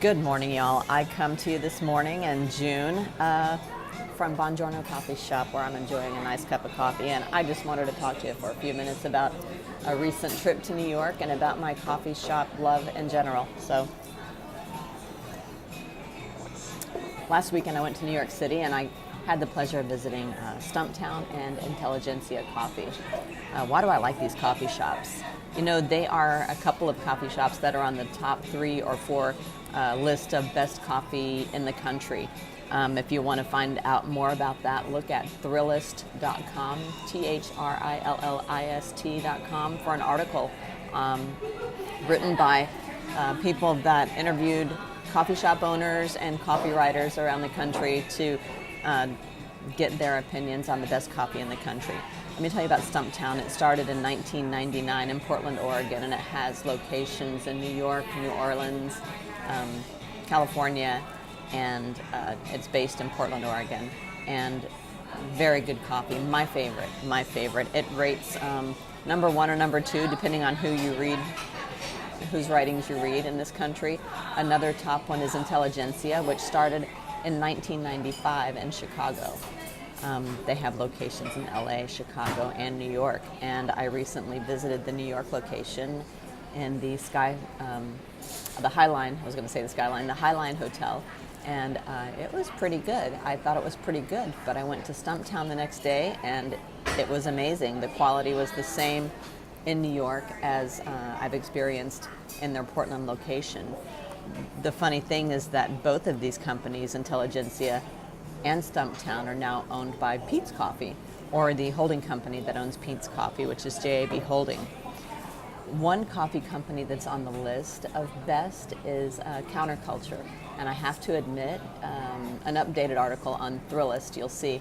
Good morning, y'all. I come to you this morning in June from Buongiorno Coffee Shop, where I'm enjoying a nice cup of coffee, and I just wanted to talk to you for a few minutes about a recent trip to New York and about my coffee shop love in general. So last weekend I went to New York City and I had the pleasure of visiting Stumptown and Intelligentsia Coffee. Why do I like these coffee shops? You know, they are a couple of coffee shops that are on the top 3 or 4 list of best coffee in the country. If you want to find out more about that, look at Thrillist.com, Thrillist.com, for an article written by people that interviewed coffee shop owners and coffee writers around the country to get their opinions on the best coffee in the country. Let me tell you about Stumptown. It started in 1999 in Portland, Oregon, and it has locations in New York, New Orleans, California, and it's based in Portland, Oregon. And very good coffee. My favorite. It rates number 1 or number 2, depending on who you read, whose writings you read in this country. Another top one is Intelligentsia, which started in 1995 in Chicago. They have locations in LA, Chicago, and New York. And I recently visited the New York location in the Highline Hotel. And it was pretty good. I thought it was pretty good, but I went to Stumptown the next day and it was amazing. The quality was the same in New York as I've experienced in their Portland location. The funny thing is that both of these companies, Intelligentsia and Stumptown, are now owned by Peet's Coffee, or the holding company that owns Peet's Coffee, which is JAB Holding. One coffee company that's on the list of best is Counterculture, and I have to admit, an updated article on Thrillist, you'll see,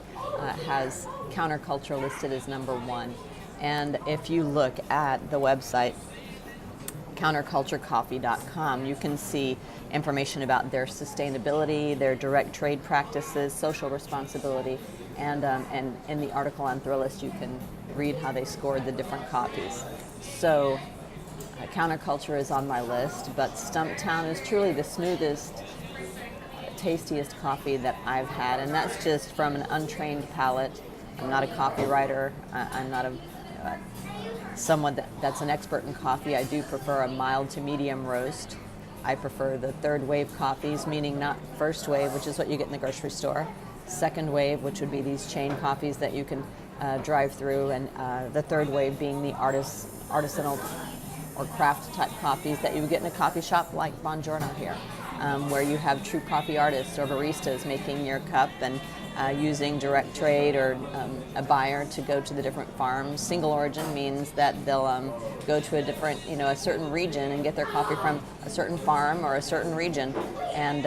has Counterculture listed as number 1. And if you look at the website, counterculturecoffee.com, you can see information about their sustainability, their direct trade practices, social responsibility, and in the article on Thrillist you can read how they scored the different coffees. So Counterculture is on my list, but Stumptown is truly the smoothest, tastiest coffee that I've had, and that's just from an untrained palate. I'm not a coffee writer. I'm not someone that's an expert in coffee. I do prefer a mild to medium roast. I prefer the third wave coffees, meaning not first wave, which is what you get in the grocery store. Second wave, which would be these chain coffees that you can drive through, and the third wave being the artisanal or craft type coffees that you would get in a coffee shop like Buongiorno here, where you have true coffee artists or baristas making your cup and using direct trade or a buyer to go to the different farms. Single origin means that they'll go to a certain region and get their coffee from a certain farm or a certain region and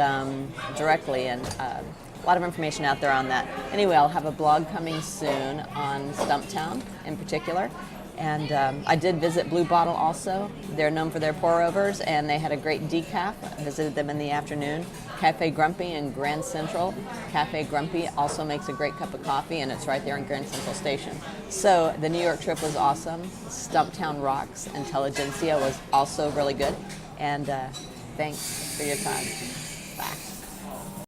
directly, and a lot of information out there on that. Anyway, I'll have a blog coming soon on Stumptown in particular. And I did visit Blue Bottle also. They're known for their pour-overs, and they had a great decaf. I visited them in the afternoon. Cafe Grumpy in Grand Central. Cafe Grumpy also makes a great cup of coffee, and it's right there in Grand Central Station. So the New York trip was awesome. Stumptown rocks. Intelligentsia was also really good. And thanks for your time.